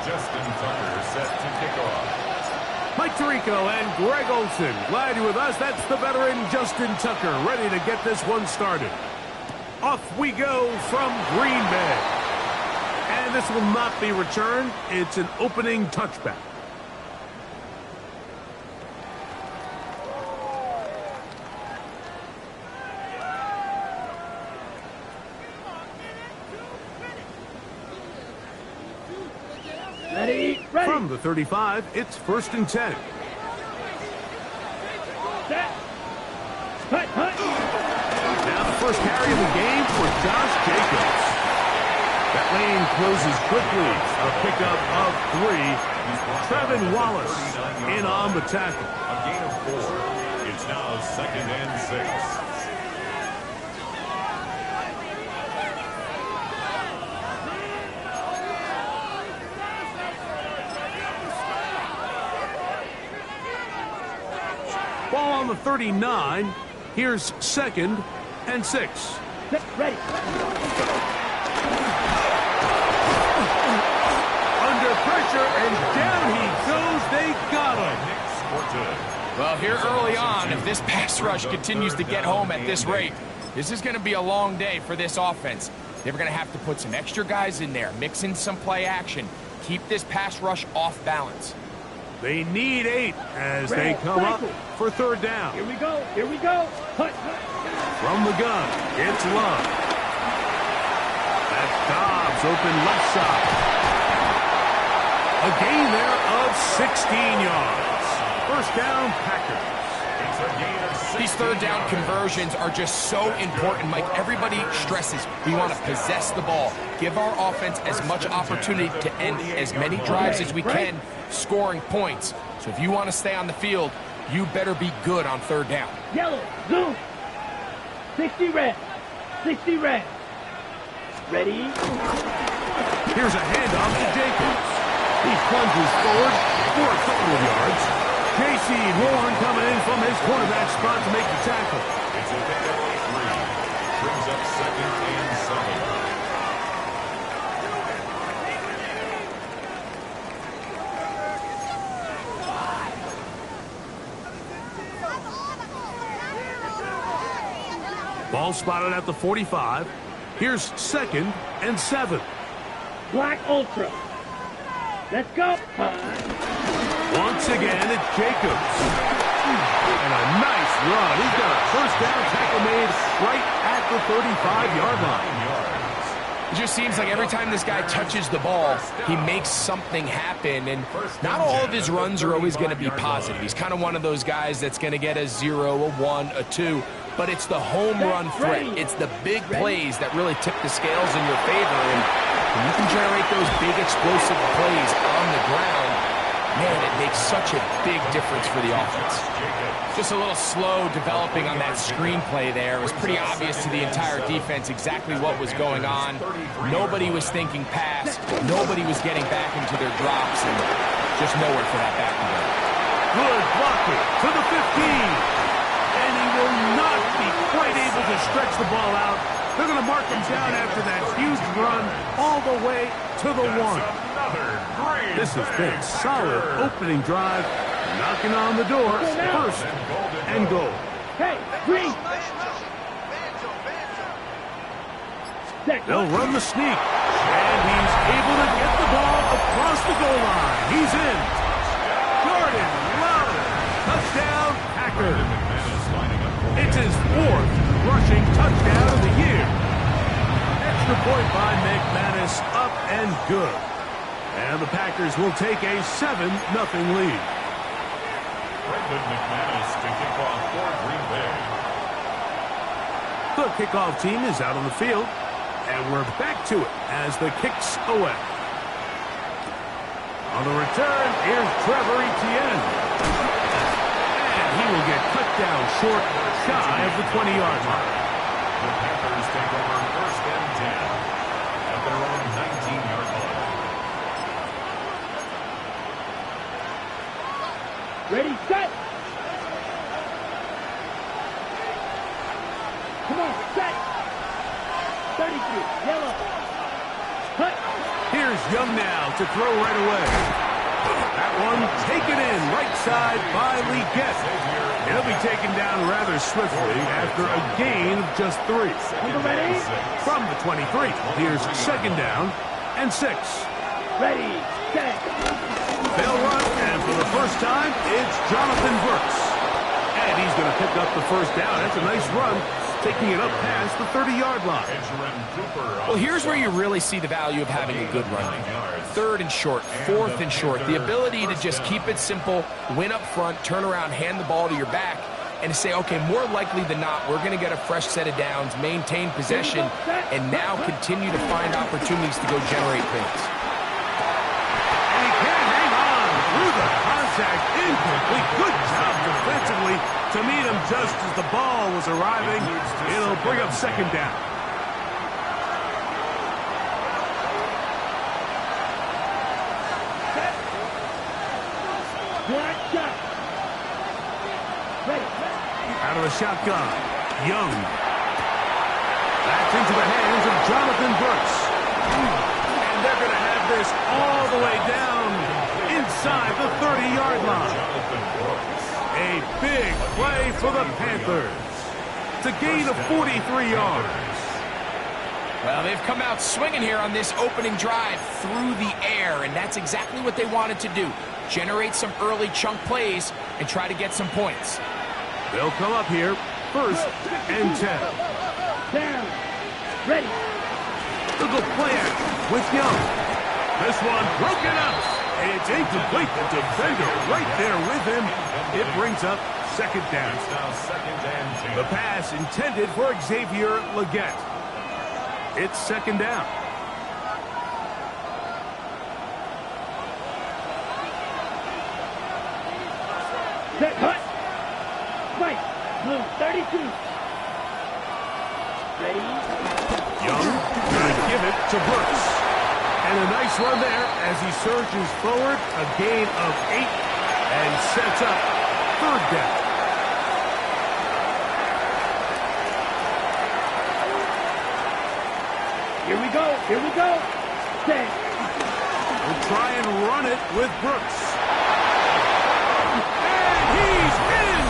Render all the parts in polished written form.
Justin Tucker set to kick off. Mike Tirico and Greg Olson. Glad you're with us. That's the veteran Justin Tucker, ready to get this one started. Off we go from Green Bay. And this will not be returned. It's an opening touchback. Ready. From the 35, it's 1st and 10. Set. Hut. Now the first carry of the game for Josh Jacobs. That lane closes quickly. A pickup of 3. Trevin Wallace in on the tackle. A gain of 4. It's now 2nd and 6. Ball on the 39. Here's 2nd and 6. Ready. Under pressure, and down he goes. They got him. Well, here early on, if this pass rush continues to get home at this rate, this is going to be a long day for this offense. They're going to have to put some extra guys in there, mix in some play action, keep this pass rush off balance. They need 8 as they come up for 3rd down. Here we go. Hut. From the gun, it's Love. That's Dobbs, open left side. A gain there of 16 yards. 1st down, Packers. These 3rd down conversions are just so important, Mike. Everybody stresses we want to possess the ball, give our offense as much opportunity to end as many drives as we can, scoring points. So if you want to stay on the field, you better be good on 3rd down. Yellow. Zoom. 60 red. Ready. Here's a handoff to Jacobs. He plunges forward for a couple of yards. J.C. Horn coming in from his quarterback spot to make the tackle. It's a pick up 3. Brings up 2nd and 7. Ball spotted at the 45. Here's 2nd and 7. Black Ultra. Let's go. Once again, it's Jacobs. And a nice run. He's got a 1st down tackle made right at the 35-yard line. It just seems like every time this guy touches the ball, he makes something happen. And not all of his runs are always going to be positive. He's kind of one of those guys that's going to get a 0, a 1, a 2. But it's the home run threat. It's the big plays that really tip the scales in your favor. And when you can generate those big explosive plays on the ground, man, it makes such a big difference for the offense. Just a little slow developing on that screenplay there. It was pretty obvious to the entire defense exactly what was going on. Nobody was thinking pass. Nobody was getting back into their drops, and just nowhere for that back to go. Good blocking to the 15. And he will not be quite able to stretch the ball out. They're going to mark him down after that huge run all the way to the 1. This has been a solid opening drive. Knocking on the door, 1st and goal. Hey, green. They'll run the sneak. And he's able to get the ball across the goal line. He's in. Jordan Love. Touchdown, Packers. It's his 4th rushing touchdown of the year. Extra point by McManus, up and good. And the Packers will take a 7-0 lead. Brendan McManus to kick off for Green Bay. The kickoff team is out on the field, and we're back to it as the kick's away. On the return, here's Trevor Etienne. And he will get cut down short, shy of the 20-yard line. The Packers take over 1st and 10 at their own 19-yard line. Ready, set. Come on, set. 33, yellow. Hut. Here's Here's Young now to throw right away. That one taken in right side by Legette. He'll be taken down rather swiftly after a gain of just 3. Number ready? From the 23, here's second down and 6. Ready, set. They'll run, and for the first time, it's Jonathan Brooks. And he's going to pick up the first down. That's a nice run, taking it up past the 30-yard line. Well, here's where you really see the value of having a good run. 3rd and short, 4th and short. The ability to just keep it simple, win up front, turn around, hand the ball to your back, and say, okay, more likely than not, we're going to get a fresh set of downs, maintain possession, and now continue to find opportunities to go generate points. And he can't hang on through the contact. Incomplete. Good job defensively to meet him just as the ball was arriving. It'll bring up second down. Black shot. Ready. Out of the shotgun, Young. That's into the hands of Jonathan Brooks. And they're going to have this all the way down inside the 30-yard line. A big play for the Panthers. It's a gain of 43 yards. Well, they've come out swinging here on this opening drive through the air, and that's exactly what they wanted to do. Generate some early chunk plays and try to get some points. They'll come up here, 1st and 10. Down. Ready. Look at play action with Young. This one broken up. It's incomplete. The defender right there with him. It brings up second down. The pass intended for Xavier Legette. It's second down. Set. Hut. Right. Blue 32. Ready. Young going to give it to Brooks. And a nice run there as he surges forward. A gain of 8 and sets up third down. Here we go. Here we go. Set. We'll try and run it with Brooks. And he's in!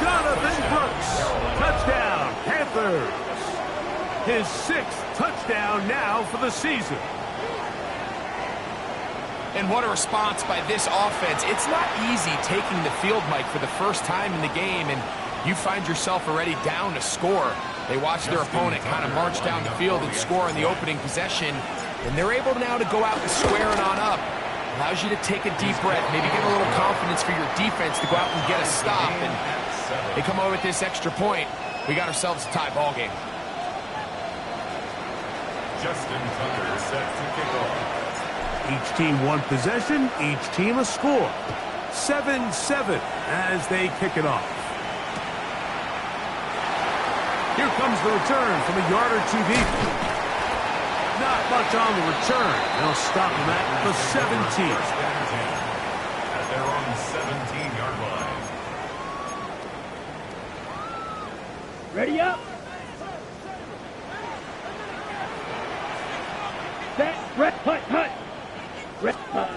Jonathan Brooks. Touchdown, Panthers. His 6th touchdown now for the season. And what a response by this offense. It's not easy taking the field, Mike, for the first time in the game, and you find yourself already down to score. They watch their opponent kind of march down the field and score in the opening possession, and they're able now to go out and square it on up. Allows you to take a deep breath, maybe get a little confidence for your defense to go out and get a stop, and they come over with this extra point. We got ourselves a tie ball game. Justin Tucker set to kick off. Each team one possession, each team a score. 7-7 as they kick it off. Here comes the return from a yard or two deep. Not much on the return. They'll stop him at the 17. First and 10 at their own 17-yard line. Ready up. Set. Red. Hut. Hut. Red. Hut.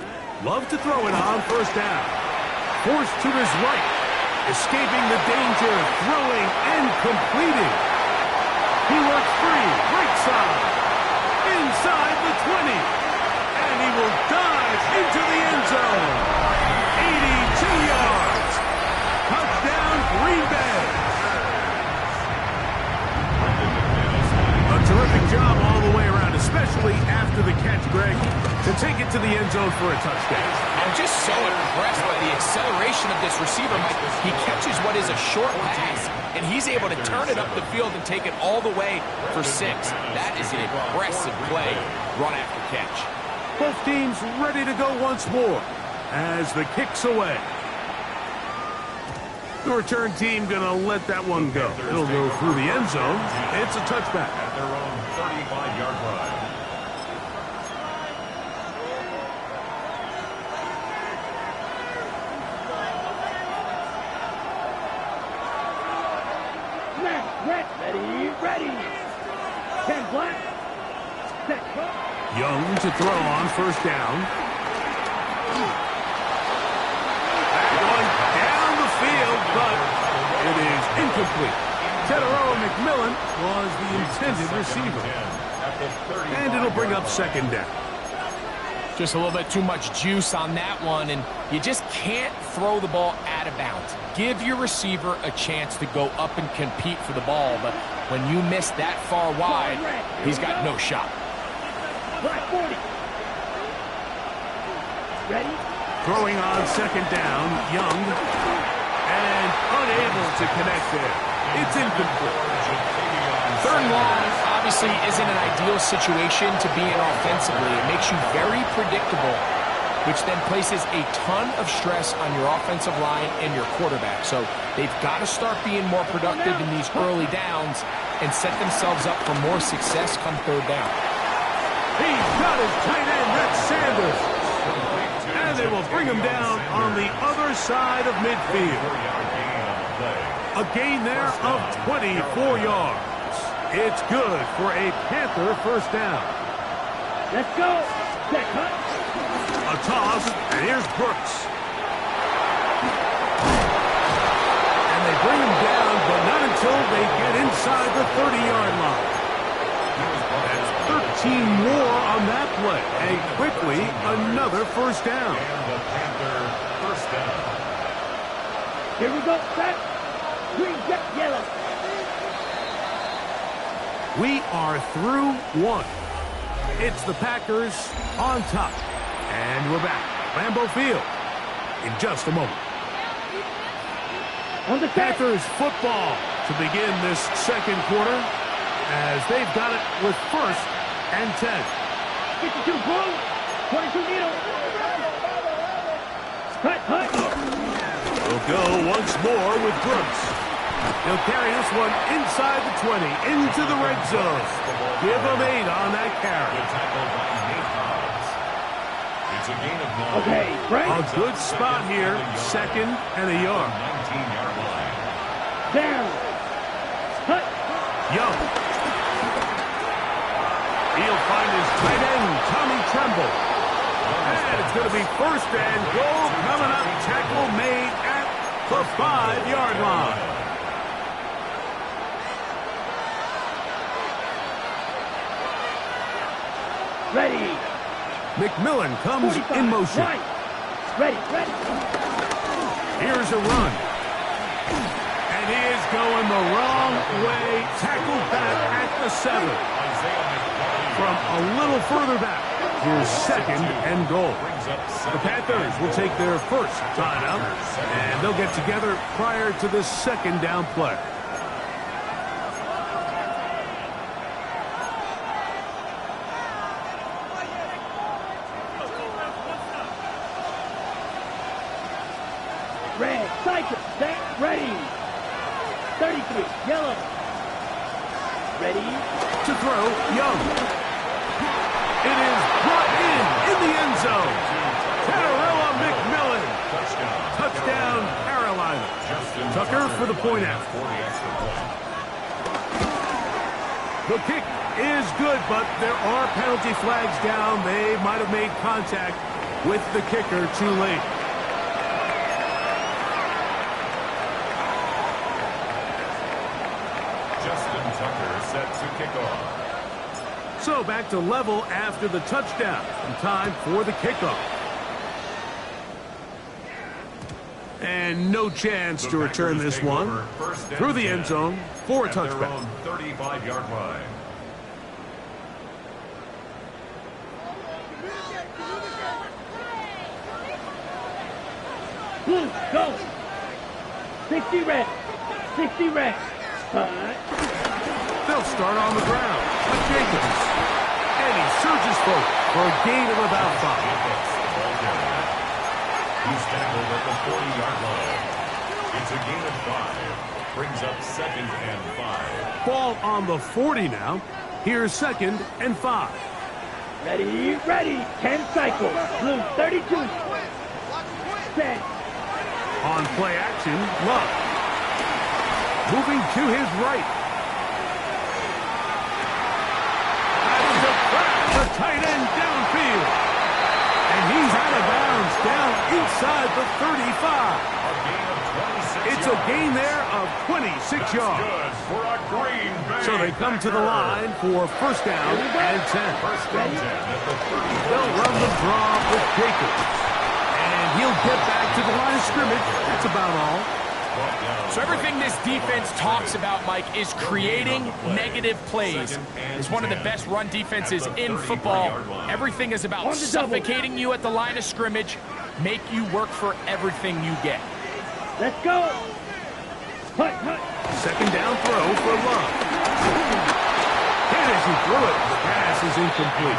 Love to throw it on first down. Forced to his right. Escaping the danger. Throwing and completing. He works free. Right side. Inside the 20. And he will dive into the end zone. 82 yards. Touchdown, Green Bay. A terrific job all the way around, especially after the catch, Greg, to take it to the end zone for a touchdown. I'm just so impressed by the acceleration of this receiver, Mike. He catches what is a short pass, and he's able to turn it up the field and take it all the way for 6. That is an impressive play, run after catch. Both teams ready to go once more as the kick's away. The return team going to let that one go. It'll go through the end zone. It's a touchback. At their own 35-yard line. Snap. Red. Ready. Ready. 10 black. Set. Young to throw on first down. That one down the field, but it is incomplete. Teteroa McMillan was the intended receiver. And it'll bring up second down. Just a little bit too much juice on that one, and you just can't throw the ball out of bounds. Give your receiver a chance to go up and compete for the ball, but when you miss that far wide, he's got no shot. Black 40. Ready? Throwing on second down, Young, and unable to connect there. It's incomplete. Third and long obviously isn't an ideal situation to be in offensively. It makes you very predictable, which then places a ton of stress on your offensive line and your quarterback. So they've got to start being more productive in these early downs and set themselves up for more success come third down. He's got his tight end, that's Sanders. And they will bring him down on the other side of midfield. A gain there of 24 yards. It's good for a Panther first down. Let's go. Set, cut. A toss, and here's Brooks. And they bring him down, but not until they get inside the 30-yard line. That's 13 more on that play. And quickly, another first down. And the Panther first down. Here we go. Set. Green, jet, yellow. We are through one. It's the Packers on top. And we're back. Lambeau Field in just a moment. On the set. Panthers football to begin this second quarter as they've got it with first and 10. 52 bull. 22 needle. Cut, cut. We'll go once more with Brooks. He'll carry this one inside the 20, into the red zone. Give him 8 on that carry. Good tackle by Nate Hobbs. It's a gain of 9. Okay, Frank. A good spot here, second and a yard. 19-yard line. Down. Cut. Young. He'll find his tight end, Tommy Tremble. And it's going to be first and goal coming up. Tackle made at the 5-yard line. Ready. McMillan comes 45. in motion. Right. Ready, ready. Here's a run. And he is going the wrong way. Tackled back at the 7. From a little further back. Here's second and goal. The Panthers will take their first timeout, and they'll get together prior to the second down play. Red, cycle, set, ready. 33, yellow. Ready. To throw, Young. It is brought in the end zone. Teteroa McMillan. Touchdown, Carolina. Tucker for the point after. The kick is good, but there are penalty flags down. They might have made contact with the kicker too late. Justin Tucker set to kick off. So back to level after the touchdown. And time for the kickoff. And no chance to return this one. Through the end zone for a touchback. 35-yard line. Blue, go. 60 red. 60 red. They'll start on the ground with Jacobs. And he surges forward for a gain of about 5. He's tackled at the 40-yard line. It's a gain of 5. Brings up second and 5. Ball on the 40 now. Here's second and 5. Ready, ready. 10 cycles. Blue, 32. Set. On play action, Love. Moving to his right. That's a crack. The tight end the 35. It's a gain there of 26 yards. So they come to the line for first down and 10. They'll run the draw with Jacobs. And he'll get back to the line of scrimmage. That's about all. So everything this defense talks about, Mike, is creating negative plays. It's one of the best run defenses in football. Everything is about suffocating you at the line of scrimmage, make you work for everything you get. Let's go. Hut, hut. Second down throw for Love. Hit as he threw it. The pass is incomplete.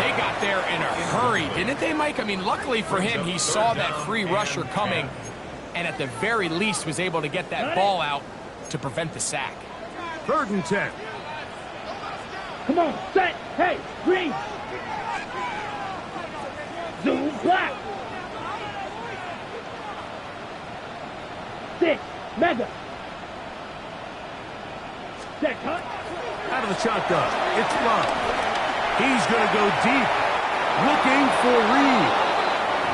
They got there in a hurry, didn't they, Mike? I mean, luckily for him, he saw that free rusher coming, and at the very least was able to get that ball out to prevent the sack. 3rd and 10. Come on, set. Hey, green. Zoom, black. 6, mega. Set, cut. Out of the shotgun, it's Love. He's going to go deep, looking for Reed.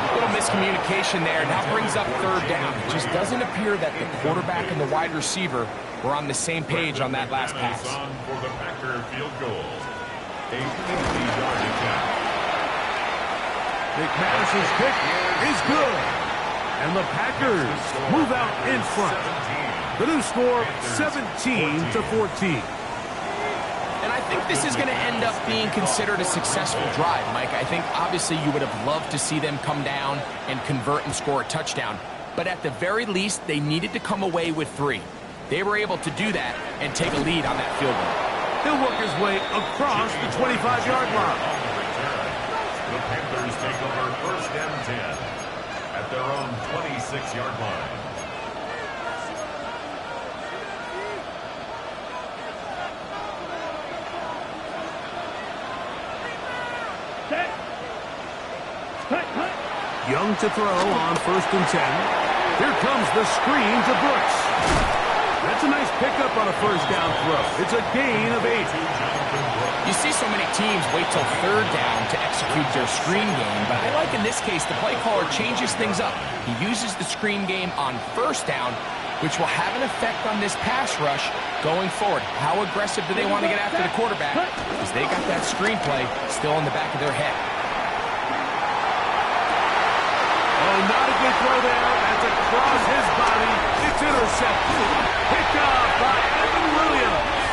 A little miscommunication there. Now brings up 3rd down. It just doesn't appear that the quarterback and the wide receiver were on the same page on that last pass. On for the Packer field goal. A 50-yard attempt. McManus's kick is good. And the Packers move out in front. The new score, 17-14. And I think this is going to end up being considered a successful drive, Mike. I think obviously you would have loved to see them come down and convert and score a touchdown. But at the very least, they needed to come away with 3. They were able to do that and take a lead on that field goal. He'll work his way across the 25-yard line. The Panthers take over 1st and 10 at their own 26-yard line. Set. Cut, cut. Young to throw on 1st and 10. Here comes the screen to Brooks. That's a nice pickup on a 1st down throw. It's a gain of 8. You see so many teams wait till 3rd down to execute their screen game, but I like in this case the play caller changes things up. He uses the screen game on 1st down, which will have an effect on this pass rush going forward. How aggressive do they want to get after the quarterback? Because they got that screen play still in the back of their head. Oh, not a good throw there. That's across his body. It's intercepted. Picked up by Evan Williams.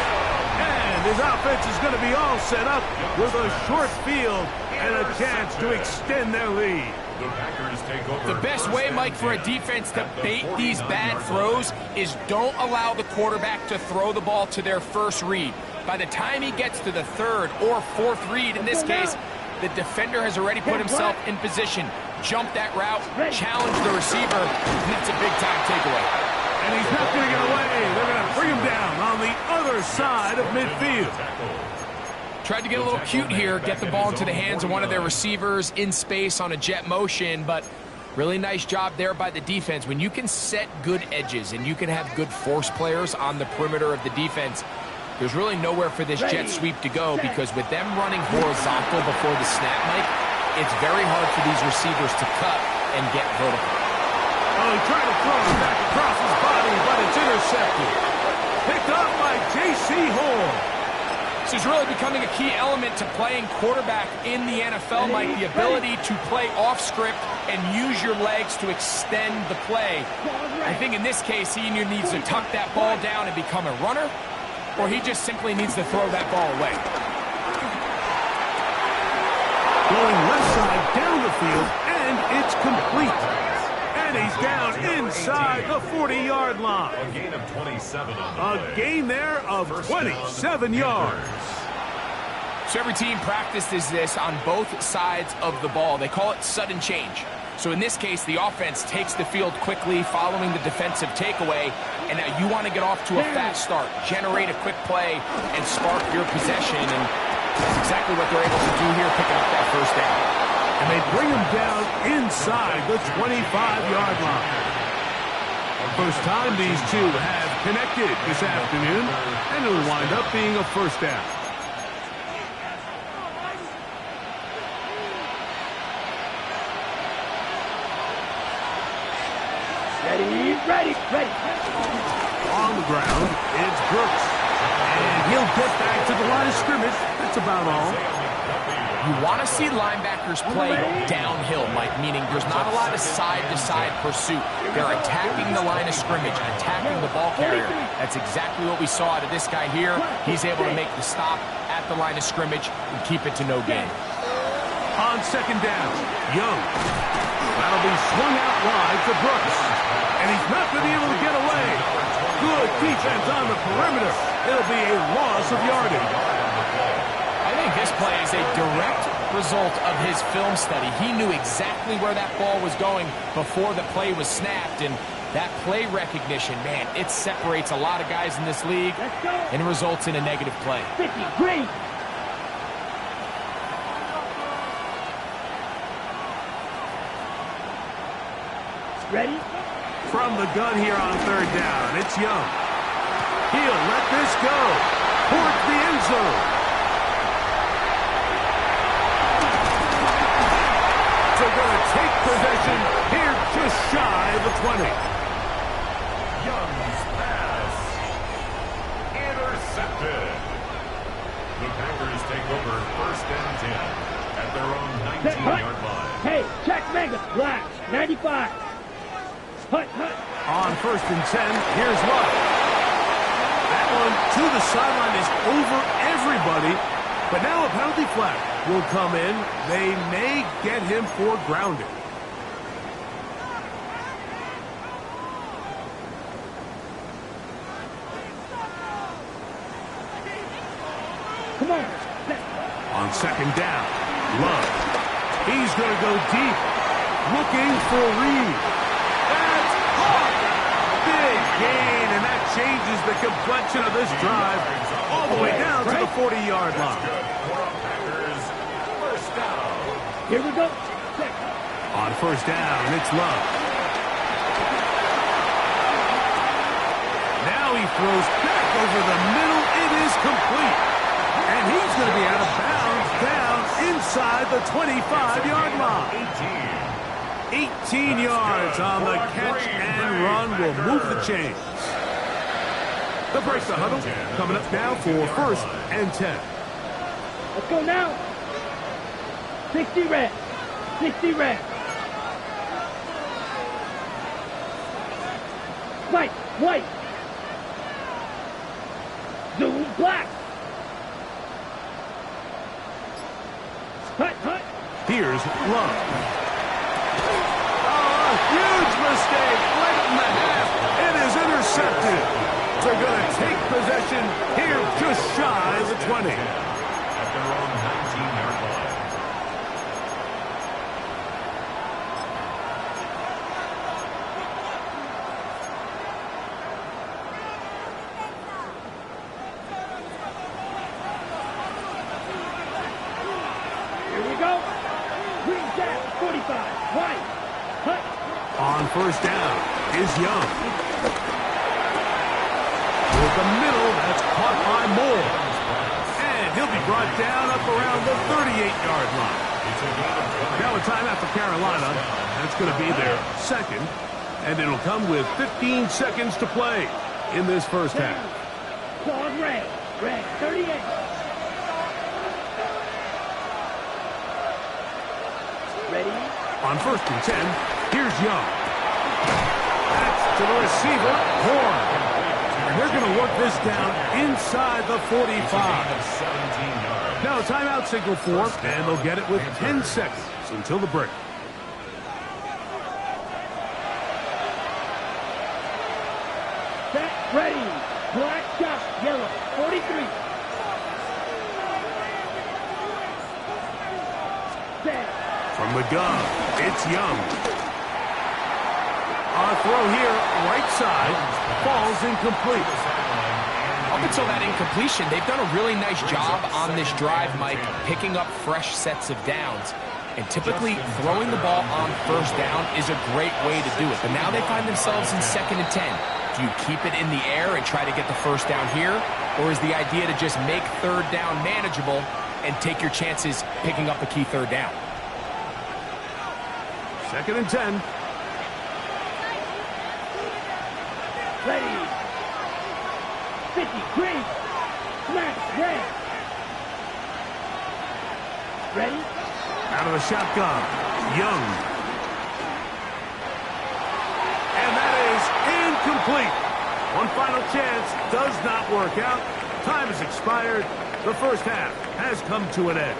And his offense is going to be all set up with a short field and a chance to extend their lead. The Packers take over. The best way, Mike, for a defense to bait these bad throws is don't allow the quarterback to throw the ball to their first read. By the time he gets to the 3rd or 4th read, in this case, the defender has already put himself in position. Jump that route, challenge the receiver, and that's a big-time takeaway. And he's not going to get away. They're going to bring him down on the other side of midfield. Tried to get a little cute here, get the ball into the hands of one of their receivers in space on a jet motion, but really nice job there by the defense. When you can set good edges and you can have good force players on the perimeter of the defense, there's really nowhere for this jet sweep to go, because with them running horizontal before the snap, Mike, it's very hard for these receivers to cut and get vertical. Oh, he tried to throw it back across his body, but it's intercepted. Picked up by J.C. Horn. This is really becoming a key element to playing quarterback in the NFL, Mike, the ability to play off script and use your legs to extend the play. I think in this case, he either needs to tuck that ball down and become a runner, or he just simply needs to throw that ball away. Going left side down the field, and it's complete. And he's down inside the 40-yard line. A gain of 27 on the A play. gain there of 27 yards. So every team practices this on both sides of the ball. They call it sudden change. So in this case, the offense takes the field quickly following the defensive takeaway, and now you want to get off to a fast start, generate a quick play, and spark your possession, and that's exactly what they're able to do here, picking up that 1st down. And they bring him down inside the 25-yard line. First time these two have connected this afternoon, and it'll wind up being a 1st down. ready, ready. On the ground, it's Brooks. And he'll get back to the line of scrimmage. That's about all. You want to see linebackers play downhill, Mike, meaning there's not a lot of side-to-side pursuit. They're attacking the line of scrimmage, attacking the ball carrier. That's exactly what we saw out of this guy here. He's able to make the stop at the line of scrimmage and keep it to no gain. On second down, Young. That'll be swung out wide to Brooks. And he's not going to be able to get away. Good defense on the perimeter. It'll be a loss of yardage. I think this play is a direct result of his film study. He knew exactly where that ball was going before the play was snapped, and that play recognition, man, it separates a lot of guys in this league and it results in a negative play. 50, green. Ready? From the gun here on third down, it's Young. He'll let this go towards the end zone. They're going to take possession here just shy of the 20. Young's pass. Intercepted. The Packers take over 1st and 10 at their own 19-yard line. Hey, check mega. Black, 95. Hut, hut. On 1st and 10, here's Love. That one to the sideline is over everybody. But now a penalty flag will come in. They may get him for grounding. Come on. On second down, Love. He's going to go deep, looking for Reed. That's caught. Big gain, and that changes the complexion of this drive all the way down to the 40-yard line. Here we go. On 1st down, it's Love. Now he throws back over the middle. It is complete. And he's going to be out of bounds down inside the 25-yard line. 18 yards on the catch and run will move the chains. The break the huddle coming up now for 1st and 10. Let's go now. 60 red. 60 red. White, white. Zoom black. Hut, hut. Here's Love. Oh, a huge mistake late in the half. It is intercepted. They're going to take possession here just shy of the 20. At their own 19-yard line. Here we go. Green jack, 45. White. Hut. On 1st down is Young. With the middle, that's caught by Moore. And he'll be brought down up around the 38-yard line. Now a timeout for Carolina. That's going to be their second. And it'll come with 15 seconds to play in this first half. Claude red. Red, 38. Ready? On 1st and 10, here's Young. That's to the receiver, Horn. And they're going to work this down inside the 45. Now a timeout signal for, and they'll get it with 10 seconds until the break. Set, ready. Black shot, yellow, 43. Set. From the gun, it's Young. On a throw here, right side, falls incomplete. Up until that incompletion, they've done a really nice job on this drive, Mike, picking up fresh sets of downs. And typically, throwing the ball on 1st down is a great way to do it. But now they find themselves in 2nd and 10. Do you keep it in the air and try to get the 1st down here? Or is the idea to just make 3rd down manageable and take your chances picking up a key 3rd down? 2nd and 10. 50, green. Smash, red. Ready? Out of the shotgun, Young. And that is incomplete. One final chance does not work out. Time has expired. The first half has come to an end.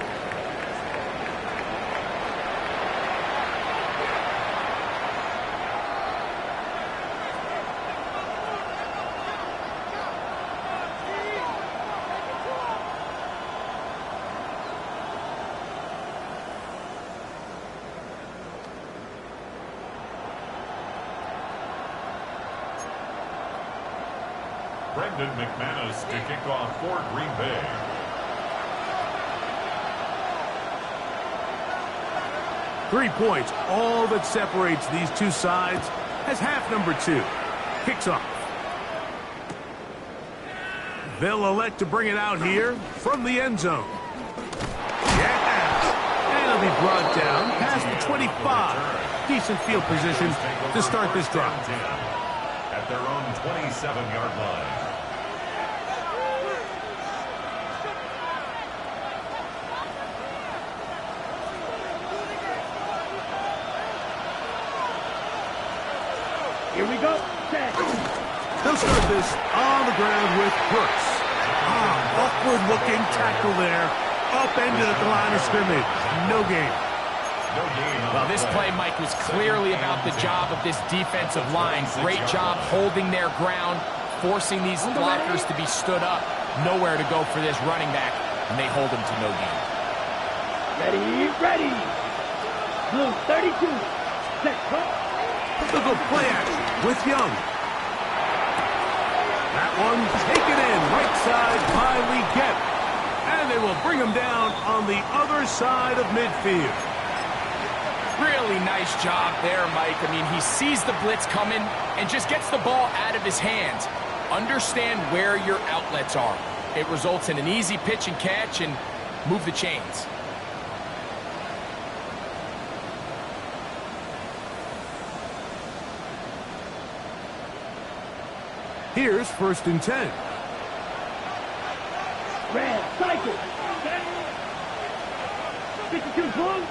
Brendan McManus to kick off for Green Bay. Three points, all that separates these two sides, as half number 2 kicks off. They'll elect to bring it out here from the end zone. Yeah! And it'll be brought down past the 25. Decent field position to start this drive. At their own 27-yard line. Here we go. Set. They'll start this on the ground with Brooks. Awkward-looking tackle there. Upended at the line of scrimmage. No gain. Well, this play, Mike, was clearly about the job of this defensive line. Great job holding their ground, forcing these blockers to be stood up. Nowhere to go for this running back, and they hold him to no gain. Ready, ready. Blue 32. Set, cut. They'll go play action with Young. That one taken in right side by Legette. And they will bring him down on the other side of midfield. Really nice job there, Mike. I mean, he sees the blitz coming and just gets the ball out of his hands. Understand where your outlets are. It results in an easy pitch and catch and move the chains. Here's 1st and 10. Red, cycle. 52 blue.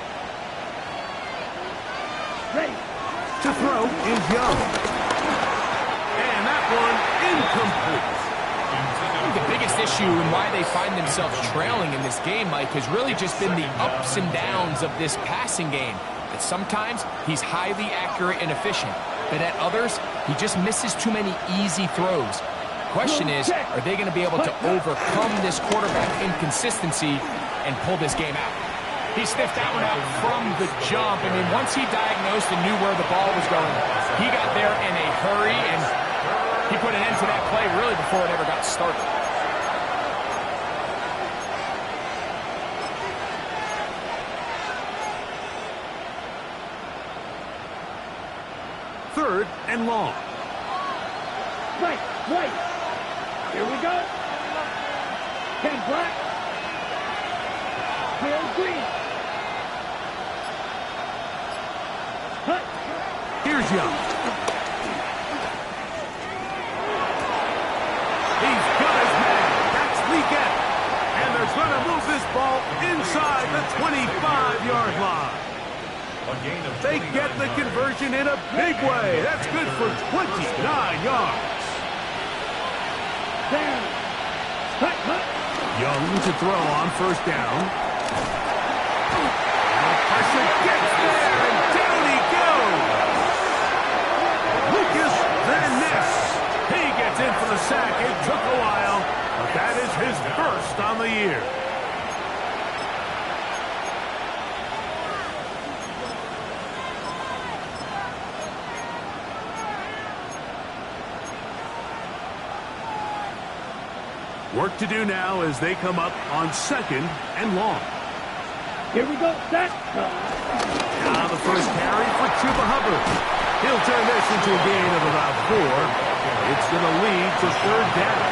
Ready. To throw is Young. And that one incomplete. I think the biggest issue and why they find themselves trailing in this game, Mike, has really just been the ups and downs of this passing game. That sometimes he's highly accurate and efficient, but at others, he just misses too many easy throws. Question is, are they going to be able to overcome this quarterback inconsistency and pull this game out? He sniffed that one out from the jump. I mean, once he diagnosed and knew where the ball was going, he got there in a hurry, and he put an end to that play really before it ever got started. Third and long. Right, right. Here we go. 10 black. 12 green. Cut. Here's Young. He's got his man. That's Legette. And they're going to move this ball inside the 25-yard line. They get the conversion in a big way. That's good for 29 yards. Down. Cut, cut. Young to throw on 1st down. And the pressure gets there, and down he goes. Lucas Van Ness. He gets in for the sack. It took a while, but that is his first on the year. Work to do now as they come up on 2nd and long. Here we go. Set. Now the first carry for Chuba Hubbard. He'll turn this into a gain of about 4. It's going to lead to 3rd down.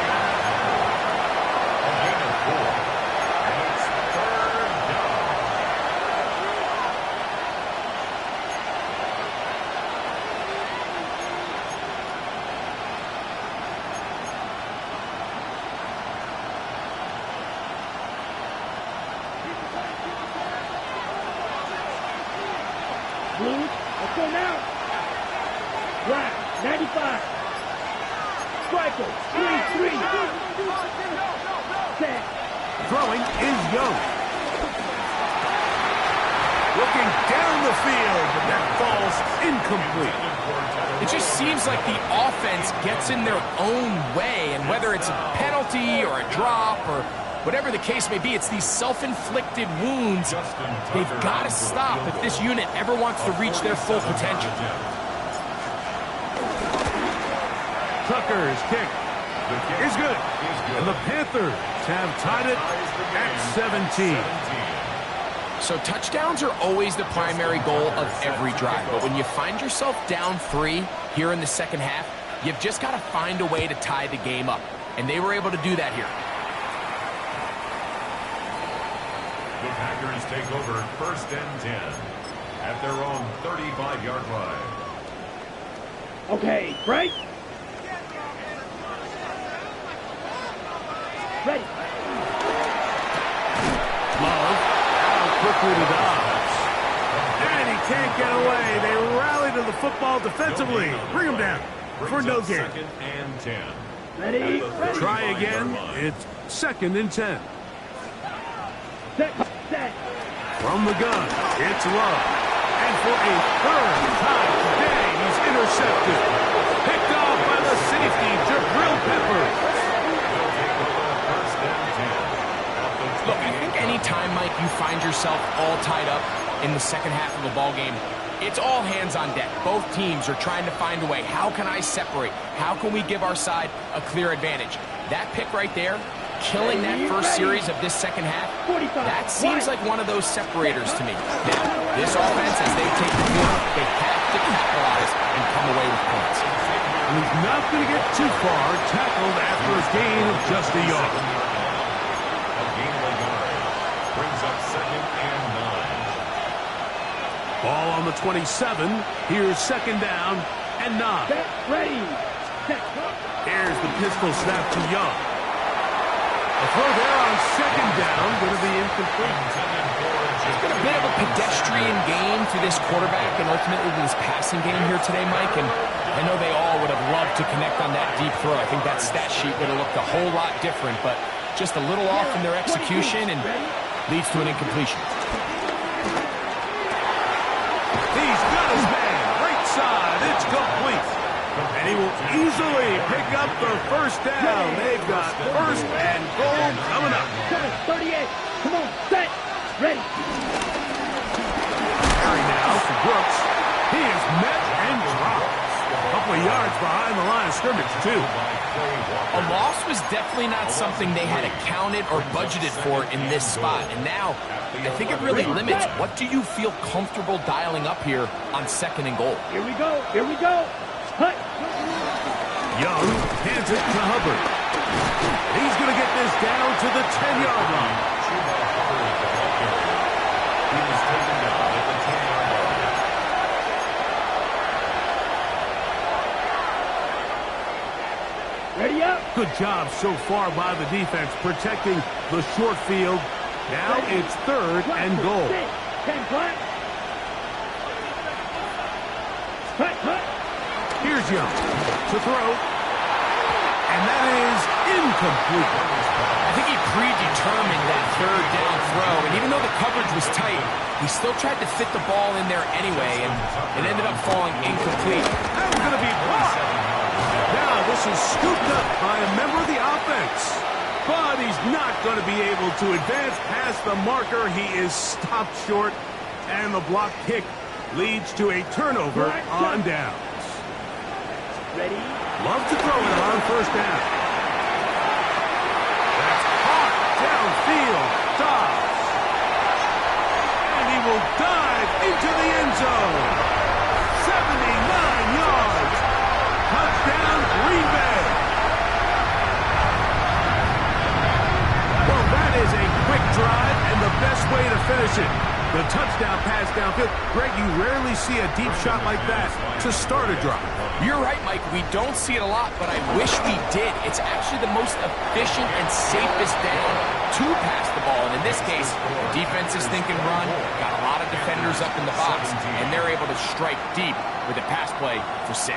A gain of 4. And it's 3rd down. Blues. Let's go now. Black, 95. Striker, 3-3. Set. Throwing is Young. Looking down the field, but that falls incomplete. It just seems like the offense gets in their own way, and whether it's a penalty or a drop or whatever the case may be, it's these self-inflicted wounds. They've got to stop if this unit ever wants to reach their full potential. Tucker's kick is good. And the Panthers have tied it at 17. So touchdowns are always the primary goal of every drive. But when you find yourself down 3 here in the second half, you've just got to find a way to tie the game up. And they were able to do that here. The Packers take over 1st and 10 at their own 35-yard line. Okay, break. Ready. Love, out quickly to Dobbs. And he can't get away. They rally to the football defensively. Bring him down for no gain. 2nd and 10. Ready. Try again. It's 2nd and 10. Set. Set. From the gun, it's Love. And for a 3rd time today, he's intercepted. Picked off by the safety, Jabril Peppers. Look, I think anytime, Mike, you find yourself all tied up in the second half of a ball game, it's all hands on deck. Both teams are trying to find a way. How can I separate? How can we give our side a clear advantage? That pick right there, killing that first series of this second half, that seems like one of those separators to me. Now, this offense, as they take the field, they have to capitalize and come away with points. And he's not going to get too far, tackled after a gain of just a yard. Brings up 2nd and 9. Ball on the 27. Here's 2nd down and 9. Set. Ready. Set. Here's the pistol snap to Young. The throw there on 2nd down, going to be incomplete. It's been a bit of a pedestrian game through this quarterback and ultimately this passing game here today, Mike. And I know they all would have loved to connect on that deep throw. I think that stat sheet would have looked a whole lot different, but just a little off in their execution and leads to an incompletion. He's got his man. Right side. It's complete. And he will easily pick up the 1st down. They've got 1st and goal coming up. 38. Come on. Set. Ready. Carry now for Brooks. He is met and dropped. A couple of yards behind the line of scrimmage, too. A loss was definitely not something they had accounted or budgeted for in this spot. And now, I think it really limits what do you feel comfortable dialing up here on 2nd and goal. Here we go. Here we go. Hut. Young hands it to Hubbard. He's going to get this down to the 10-yard line. He was taken down at the 10-yard line. Ready up. Good job so far by the defense protecting the short field. Now it's 3rd and goal. 10 black. Cut, cut. Here's Young to throw. And that is incomplete. I think he predetermined that 3rd down throw, and even though the coverage was tight, he still tried to fit the ball in there anyway, and it ended up falling incomplete. That was going to be blocked. Now this is scooped up by a member of the offense. But he's not going to be able to advance past the marker. He is stopped short, and the block kick leads to a turnover on downs. Ready. Love to throw it on 1st down. That's hard downfield. Dobbs. And he will dive into the end zone. 79 yards. Touchdown, Green Bay. Well, that is a quick drive and the best way to finish it. The touchdown pass downfield. Greg, you rarely see a deep shot like that to start a drive. You're right, Mike. We don't see it a lot, but I wish we did. It's actually the most efficient and safest down to pass the ball. And in this case, the defense is thinking run, got a lot of defenders up in the box, and they're able to strike deep with a pass play for 6.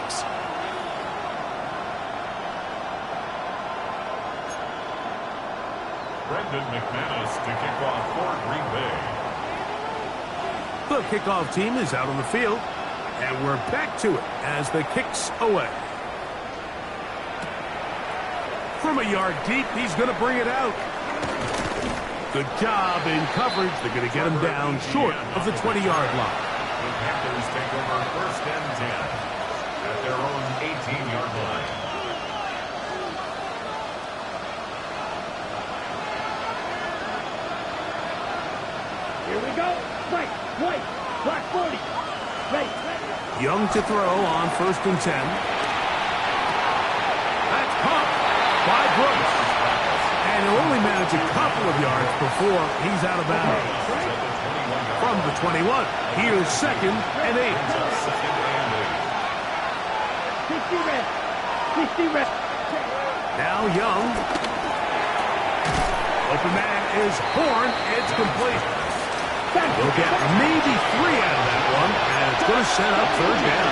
Brendan McManus to kick off for Green Bay. The kickoff team is out on the field, and we're back to it as the kick's away. From a yard deep, he's going to bring it out. Good job in coverage. They're going to get him down short of the 20-yard line. The Panthers take over 1st and 10 at their own 18-yard line. Here we go. Right, white, black 40. Ready. Young to throw on 1st and 10. That's caught by Brooks. And he'll only manage a couple of yards before he's out of bounds. From the 21, here's 2nd and 8. 60 red. 60 red. Now Young. Open man is Horn. It's complete. We'll get maybe 3 out of that one, and it's going to set up 3rd down.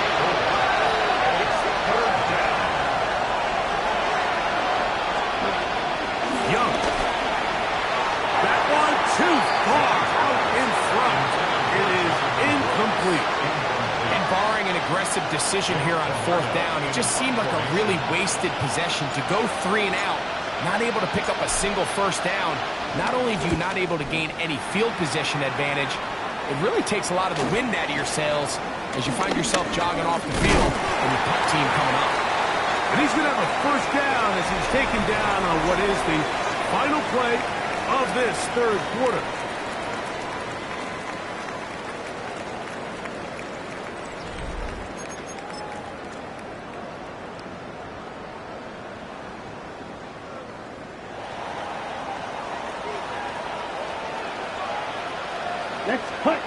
Young. That one too far out in front. It is incomplete. And barring an aggressive decision here on 4th down, it just seemed like a really wasted possession to go 3 and out. Not able to pick up a single 1st down. Not only do you not able to gain any field position advantage, it really takes a lot of the wind out of your sails as you find yourself jogging off the field and your punt team coming up. And he's going to have a 1st down as he's taken down on what is the final play of this 3rd quarter. Let's punt.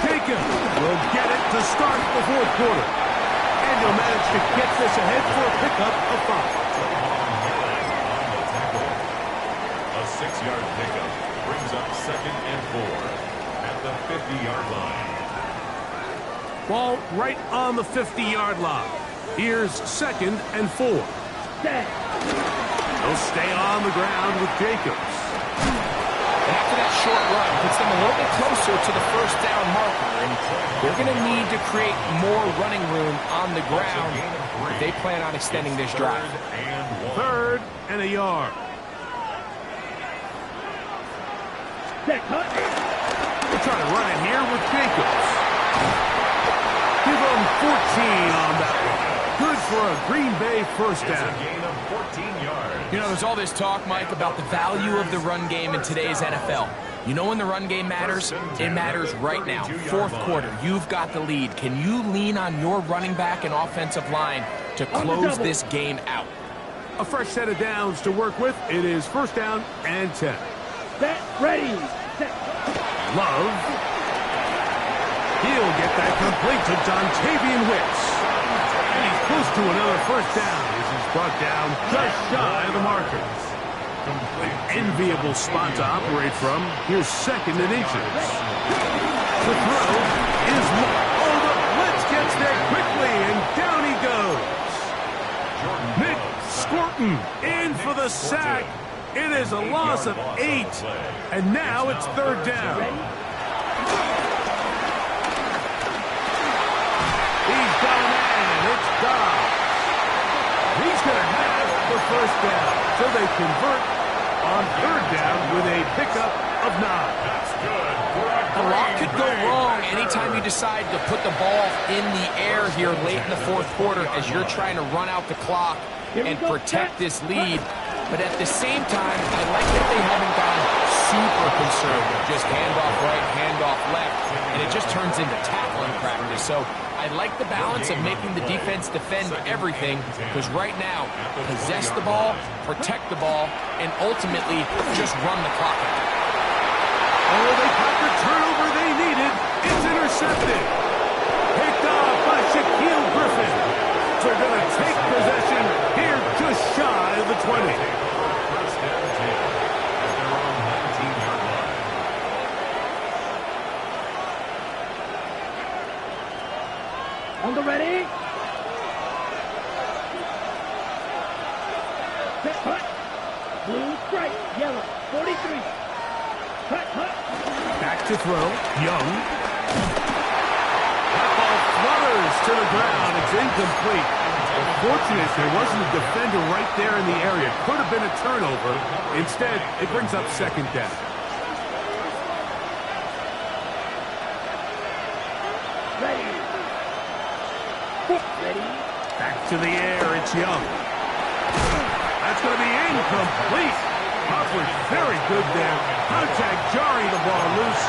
Jacob will get it to start the 4th quarter. And he'll manage to get this ahead for a pickup of 5. A 6-yard pickup brings up 2nd and 4 at the 50-yard line. Ball right on the 50-yard line. Here's 2nd and 4. They'll stay on the ground with Jacobs. And after that short run, puts them a little bit closer to the 1st down marker. And they're going to need to create more running room on the ground if they plan on extending this drive. 3rd and a yard. We're trying to run it here with Jacobs. Give them 14 on that one. Good for a Green Bay 1st down. It's a gain of 14 yards. You know, there's all this talk, Mike, about the value of the run game in today's NFL. You know when the run game matters? It matters right now. 4th quarter, you've got the lead. Can you lean on your running back and offensive line to close this game out? A fresh set of downs to work with. It is 1st down and 10. Set, ready. Set. Love. He'll get that complete to Dontavian Wicks. And he's close to another 1st down as he's brought down just shy of the markers. An enviable spot to operate from. Here's 2nd and inches. The throw is oh, the blitz gets there quickly, and down he goes. Nick Scorton in for the sack. It is a loss of 8, and now it's 3rd down. He's going in. It's Dobbs. He's going to have the 1st down, so they convert on 3rd down with a pickup of 9. That's good. A lot could go wrong anytime you decide to put the ball in the air here late in the 4th quarter as you're trying to run out the clock and protect this lead. But at the same time, I like that they haven't gone super conservative. Just handoff right, handoff left, and it just turns into tackling practice. So I like the balance of making the defense defend everything, because right now, possess the ball, protect the ball, and ultimately just run the clock out. Oh, they Colts are going to take possession here just shy of the 20. First down 10 at their own 19-yard line. On the ready. Set, hut. Blue, stripe, yellow, 43. Hut, hut. Back to throw. Young. That ball flutters to the ground. It's incomplete. Fortunate there wasn't a defender right there in the area. Could have been a turnover. Instead, it brings up second down. Ready. Ready. Back to the air. It's Young. That's going to be incomplete. Coverage very good there. Contact jarring the ball loose.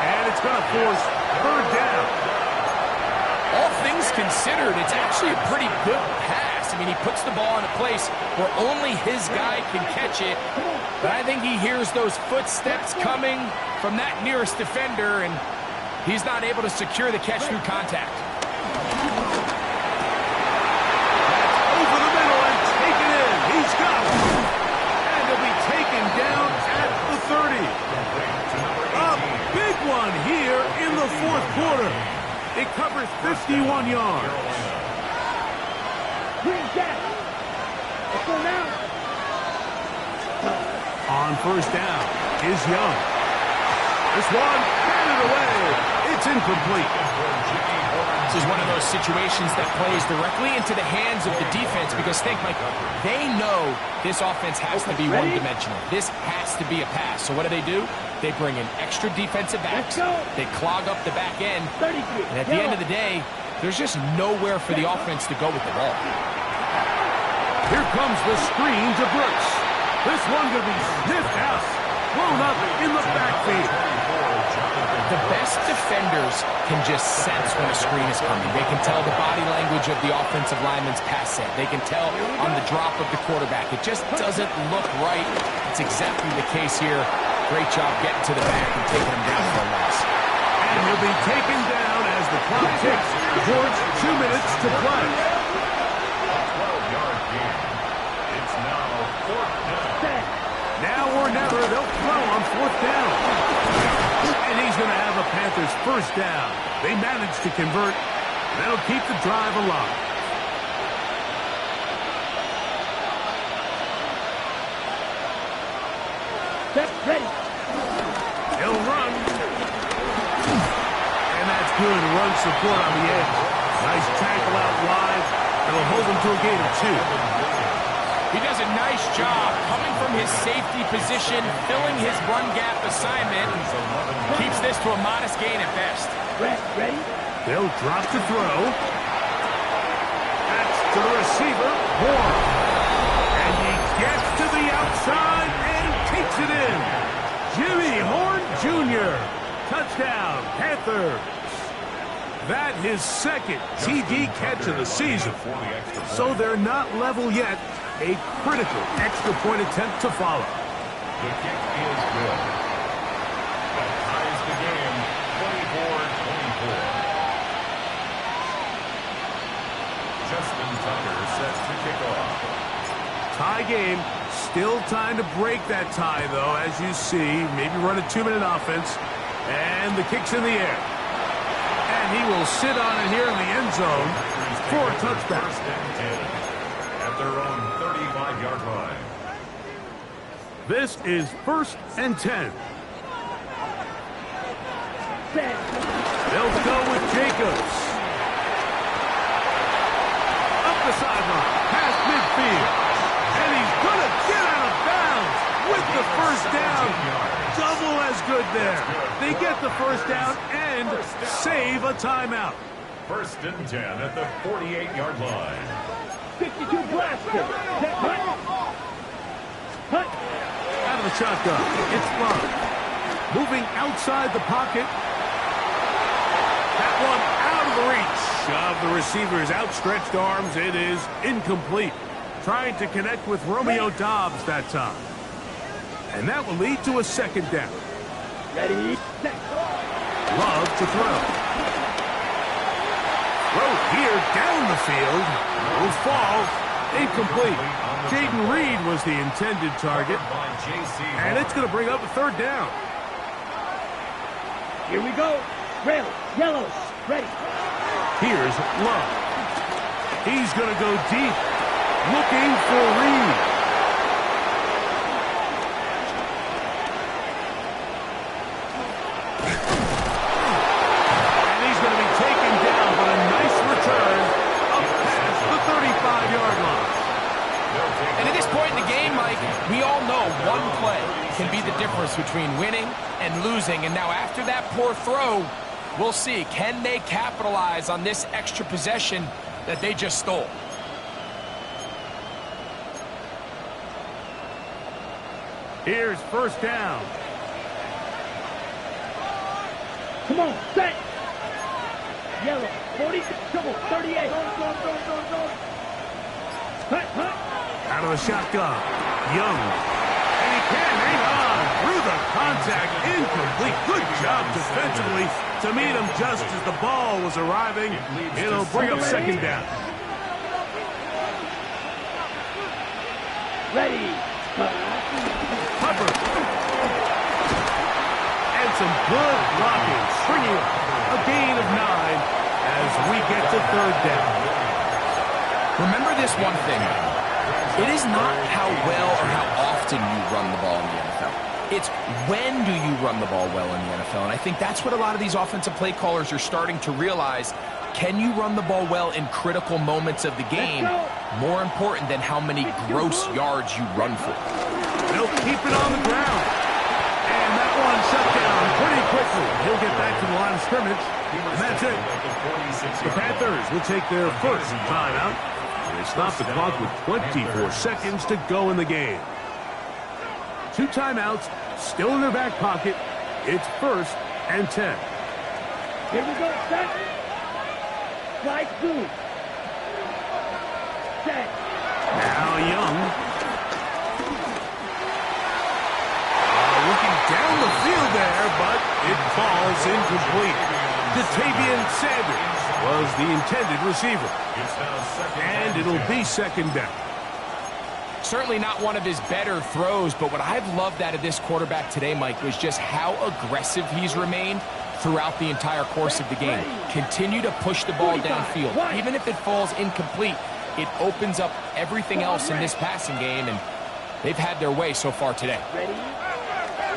And it's going to force third down. All things considered, it's actually a pretty good pass. I mean, he puts the ball in a place where only his guy can catch it. But I think he hears those footsteps coming from that nearest defender, and he's not able to secure the catch through contact. Over the middle and taken in. He's got it. And he'll be taken down at the 30. A big one here in the fourth quarter. It covers 51 yards. Green jack. Let's go now. On first down is Young. This one batted away. It's incomplete. This is one of those situations that plays directly into the hands of the defense because think, Mike, they know this offense has to be one-dimensional. This has to be a pass. So what do? They bring in extra defensive backs. They clog up the back end. 33. And at the end of the day, there's just nowhere for the offense to go with the ball. Here comes the screen to Brooks. This one going to be sniffed out. Blown up in the backfield. The best defenders can just sense when a screen is coming. They can tell the body language of the offensive lineman's pass set. They can tell on the drop of the quarterback. It just doesn't look right. It's exactly the case here. Great job getting to the back and taking him down for a loss. And he'll be taken down as the clock ticks towards 2 minutes to play. 12-yard gain. It's now fourth down. Now or never, they'll throw on fourth down. And he's going to have a Panthers first down. They managed to convert. That'll keep the drive alive. Set, ready. He'll run. And that's good run support on the edge. Nice tackle out wide. It'll hold him to a gain of 2. He does a nice job coming from his safety position, filling his run gap assignment. Keeps this to a modest gain at best. Ready. They'll drop to throw. That's to the receiver, Horn. And he gets to the outside and takes it in. Jimmy Horn Jr. Touchdown, Panthers. That his second TD catch of the season. So they're not level yet. A critical extra point attempt to follow. The kick is good. That ties the game 24-24. Justin Tucker set to kick off. Tie game. Still time to break that tie, though, as you see. Maybe run a 2-minute offense. And the kick's in the air. And he will sit on it here in the end zone for a touchback. First and 10 at their own 35-yard line. This is first and 10. They'll go with Jacobs. Up the sideline, past midfield. And he's going to get out of bounds with the first down. Double as good there. They get the first down and save a timeout. First and 10 at the 48-yard line. 52 blaster. Set, hut. Hut. Out of the shotgun. It's Love. Moving outside the pocket. That one out of the reach of the receiver's outstretched arms. It is incomplete. Trying to connect with Romeo Doubs that time. And that will lead to a second down. Ready, set. Love to throw. throw here down the field. Will fall. Incomplete. Jaden Reed was the intended target. And it's going to bring up a third down. Here we go. Red, yellows, ready. Here's Love. He's going to go deep. Looking for Reed. And he's going to be taken down, but a nice return up past the 35-yard line. And at this point in the game, Mike, we all know one play can be the difference between winning and losing. And now after that poor throw, we'll see, can they capitalize on this extra possession that they just stole? Here's first down. Come on, set. Yellow, 40, double, 38. Go. Hut. Out of the shotgun. Young. And he can hang on through the contact. Incomplete. Good job defensively to meet him just as the ball was arriving. It'll bring up second down. Ready. Hubbard. And some good blocking. Bringing up a gain of 9 as we get to third down. Remember this one thing. It is not how well or how often you run the ball in the NFL. It's when do you run the ball well in the NFL. And I think that's what a lot of these offensive play callers are starting to realize. Can you run the ball well in critical moments of the game? More important than how many gross yards you run for. They'll keep it on the ground. And that one shut down pretty quickly. He'll get back to the line of scrimmage. And that's it. The Panthers will take their first timeout. They stop the clock with 24 seconds to go in the game. 2 timeouts still in their back pocket. It's first and 10. Here we go, set. Slide 2. Set. Now Young. Looking down the field there, but it falls incomplete. Datavian Sanders was the intended receiver. And it'll be second down. Certainly not one of his better throws, but what I've loved out of this quarterback today, Mike, was just how aggressive he's remained throughout the entire course of the game. Continue to push the ball downfield. Even if it falls incomplete, it opens up everything else in this passing game, and they've had their way so far today.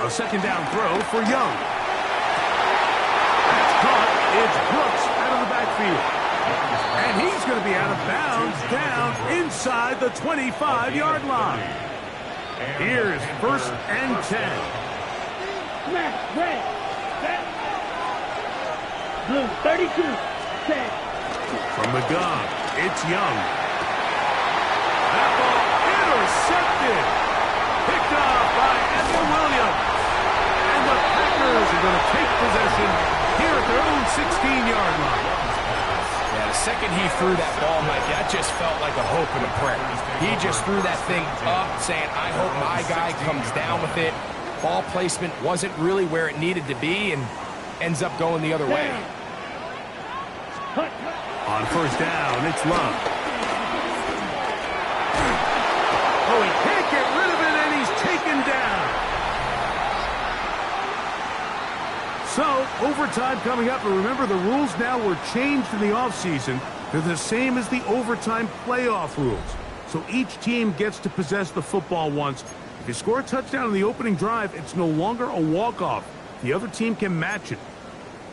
A second down throw for Young. That's caught. It's Brooks out of the backfield. And he's going to be out of bounds down inside the 25-yard line. Here's first and 10. Smash, red, set. Blue, 32, set. From the gun, it's Young. That ball intercepted. Picked off by Edwin Williams. And the Packers are going to take possession here at their own 16-yard line. Yeah, the second he threw that ball, Mike, that just felt like a hope and a prayer. He just threw that thing up, saying, I hope my guy comes down with it. Ball placement wasn't really where it needed to be and ends up going the other way. On first down, it's Love. Oh, he can't get rid of it, and he's taken down. So, overtime coming up, and remember the rules now were changed in the offseason. They're the same as the overtime playoff rules. So each team gets to possess the football once. If you score a touchdown in the opening drive, it's no longer a walk-off. The other team can match it.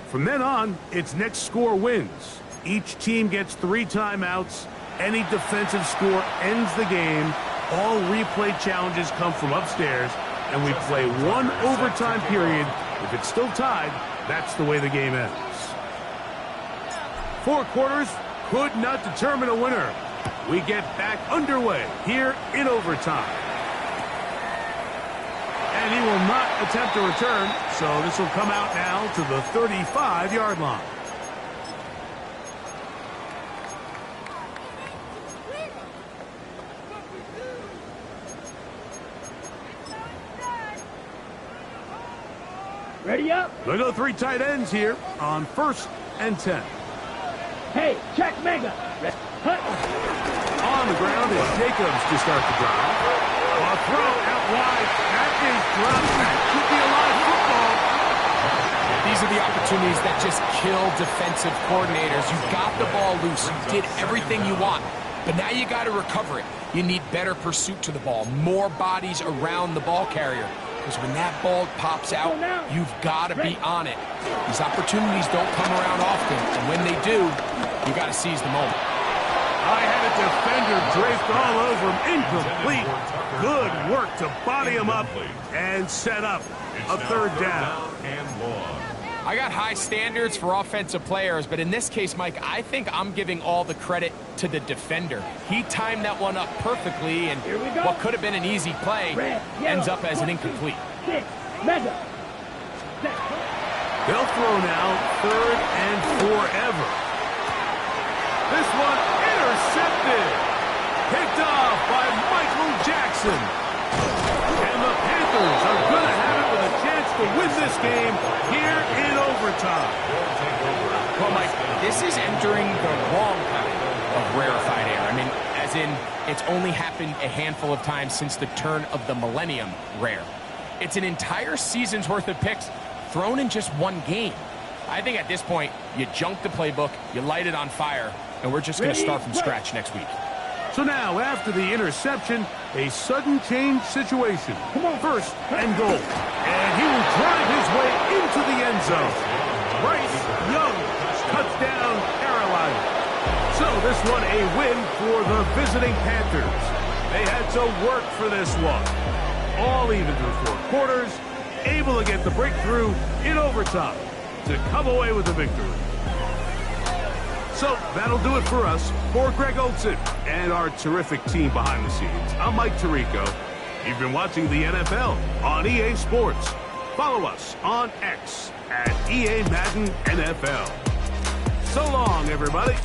From then on, it's next score wins. Each team gets 3 timeouts. Any defensive score ends the game. All replay challenges come from upstairs, and we play 1 overtime period. If it's still tied, that's the way the game ends. 4 quarters could not determine a winner. We get back underway here in overtime. And he will not attempt a return, so this will come out now to the 35-yard line. Ready up. They go 3 tight ends here on first and 10. Hey, check Mega. Hut. On the ground is Jacobs to start the drive. A throw out wide. That is dropped. That could be a live football. These are the opportunities that just kill defensive coordinators. You got the ball loose. You did everything you want. But now you got to recover it. You need better pursuit to the ball, more bodies around the ball carrier. Because when that ball pops out, you've got to be on it. These opportunities don't come around often, and when they do, you got to seize the moment. I had a defender draped all over him, incomplete. Good work to body him up and set up a third down. I got high standards for offensive players, but in this case, Mike, I think I'm giving all the credit to the defender. He timed that one up perfectly, and what could have been an easy play ends up as an incomplete. Mega. They'll throw now, 3rd and 4 ever. This one intercepted. Picked off by Michael Jackson. And the Panthers are going to have it with a chance to win this game here in overtime. Well, Mike, this is entering the wrong kind of rarefied air. I mean, as in, it's only happened a handful of times since the turn of the millennium rare. It's an entire season's worth of picks thrown in just one game. I think at this point, you junk the playbook, you light it on fire, and we're just going to start from scratch next week. So now, after the interception, a sudden change situation. 1st and goal. And he will drive his way into the end zone. Bryce Young, touchdown, Carolina. So this one a win for the visiting Panthers. They had to work for this one. All even through 4 quarters, able to get the breakthrough in overtime to come away with the victory. So that'll do it for us. For Greg Olson and our terrific team behind the scenes, I'm Mike Tirico. You've been watching the NFL on EA Sports. Follow us on X at EA Madden NFL. So long, everybody.